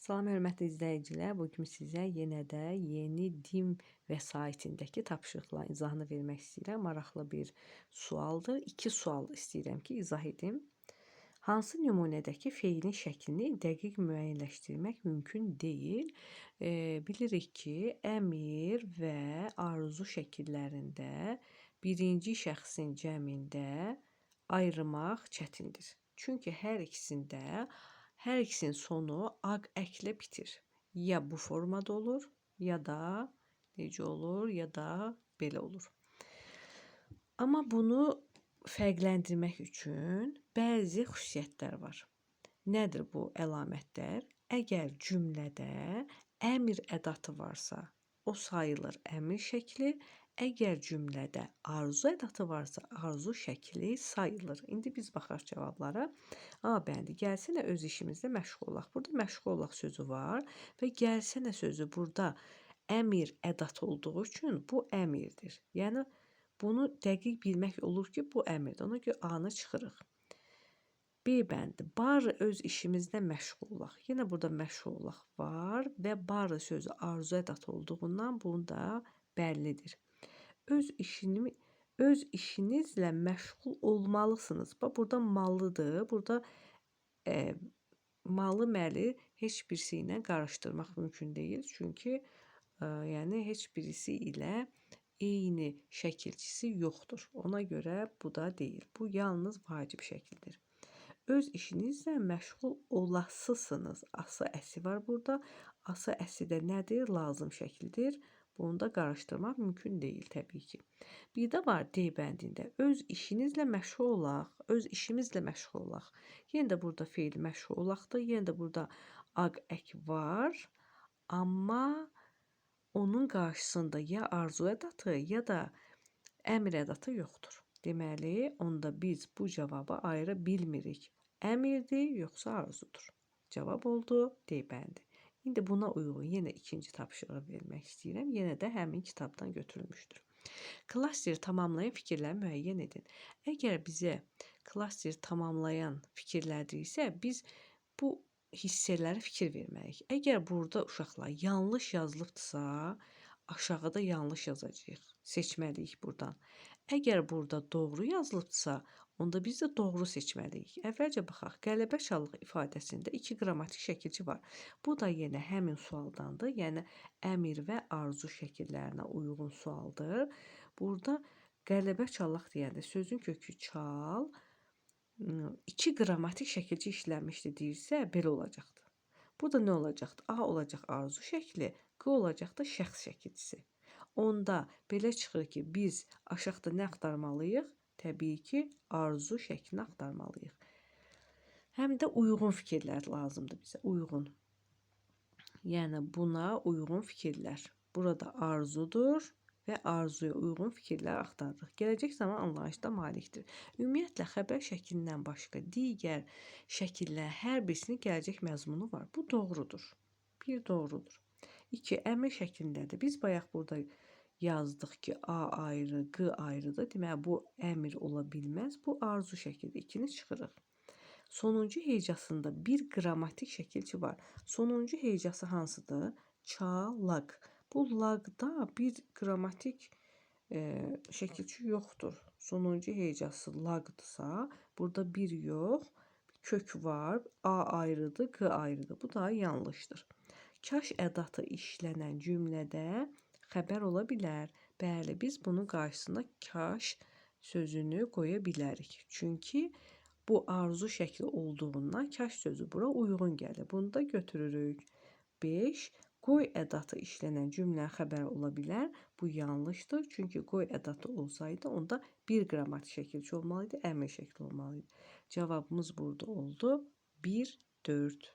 Salam hörmətli izləyicilər, bu gün sizə yenə də yeni din vəsaitindəki tapşırıqların izahını vermək istəyirəm. Maraqlı bir sualdır. İki sual istəyirəm ki, izah edim. Hansı nümunədəki feilin şəklini dəqiq müəyyənləşdirmək mümkün deyil? Bilirik ki, əmr və arzu şəkillərində birinci şəxsin cəmində ayırmaq çətindir. Çünki hər ikisinin sonu aq əklə bitir. Ya bu formada olur, ya da necə olur, ya da belə olur. Amma bunu fərqləndirmək üçün bəzi xüsusiyyətlər var. Nədir bu əlamətlər? Əgər cümlədə əmr ədatı varsa, o sayılır əmr şəkli. Əgər cümlədə arzu ədatı varsa, arzu şəkli sayılır. İndi biz baxaq cavablara. A bəndi, gəlsənə öz işimizdə məşğul olaq. Burada məşğul olaq sözü var və gəlsənə sözü burada əmr ədat olduğu üçün bu əmrdir. Yəni bunu dəqiq bilmək olur ki, bu əmrdir. Ona görə A-nı çıxırıq. B bəndi, barı öz işimizdə məşğul olaq. Yenə burada məşğul olaq var və barı sözü arzu ədat olduğundan bunu da bəllidir. Öz işinizlə məşğul olmalısınız. Bax, burada mallıdır. Burada malı məli heç birisi ilə qarışdırmaq mümkün deyil. Çünki yəni heç birisi ilə eyni şəkilçisi yoxdur. Ona görə bu da deyil. Bu yalnız vacib şəkildir. Öz işinizlə məşğul olasısınız. Ası əsi var burada. Ası əsi də nədir? Lazım şəkildir. Bunu da qarışdırmaq mümkün deyil təbii ki. Bir də var D bəndində. Öz işinizlə məşğul olaq. Öz işimizlə məşğul olaq. Yenə də burada feil məşğul olaqdır. Yenə də burada aq ək var. Amma onun qarşısında ya arzu ədatı, ya da əmr ədatı yoxdur. Deməli, onda biz bu cavabı ayıra bilmirik. Əmrdir, yoxsa arzudur. Cavab oldu D bəndi. İndi buna uyğun yenə ikinci tapşırığı vermək istəyirəm. Yenə də həmin kitabdan götürülmüşdür. Klasteri tamamlayan fikirləri müəyyən edin. Əgər bizə klasteri tamamlayan fikirlər deyilsə, biz bu hissələrə fikir verməliyik. Əgər burada uşaqlar yanlış yazılıbdırsa, aşağıda yanlış yazacağıq. Seçməliyik buradan. Əgər burada doğru yazılıbdırsa, onda biz də doğru seçməliyik. Əvvəlcə baxaq. Qələbə çalıq ifadəsində iki qrammatik şəkilçi var. Bu da yenə həmin sualdandır. Yəni əmr və arzu şəkillərinə uyğun sualdır. Burada qələbə çalaq deyəndə sözün kökü çal, iki qrammatik şəkilçi işlənmişdi deyirsə, belə olacaqdı. Burada nə olacaqdı? A olacaq arzu şəkli, Q olacaq da şəxs şəkilçisi. Onda belə çıxır ki, biz aşağıda nə axtarmalıyıq? Təbii ki, arzu şəklini axtarmalıyıq. Həm də uyğun fikirlər lazımdır bizə, uyğun. Yəni buna uyğun fikirlər. Burada arzudur və arzuya uyğun fikirlər axtarırıq. Gələcək zaman anlayışda malikdir. Ümumiyyətlə, xəbər şəklindən başqa digər şəkillər hər birisinin gələcək məzmunu var. Bu doğrudur. Bir doğrudur. 2. Əmr şəklindədir. Biz bayaq burada yazdıq ki, A ayrı, Q ayrıdır. Deməli, bu əmr ola bilməz. Bu arzu şəklidir. 2-ni çıxırıq. Sonuncu hecasında bir qrammatik şəkilçi var. Sonuncu hecası hansıdır? Çalaq. Bu laqda bir qrammatik şəkilçi yoxdur. Sonuncu hecası laqdırsa, burada bir yox, kök var. A ayrıdır, Q ayrıdır. Bu da yanlışdır. Kaş ədatı işlənən cümlədə xəbər ola bilər. Bəli, biz bunun qarşısına kaş sözünü qoya bilərik. Çünki bu arzu şəkli olduğundan kaş sözü bura uyğun gəlir. Bunu da götürürük. 5. Qoy ədatı işlənən cümlə xəbər ola bilər. Bu yanlışdır. Çünki qoy ədatı olsaydı, onda bir qrammatik şəkilçi olmalıydı, əmr şəkli olmalıydı. Cavabımız burada oldu. 1, 4.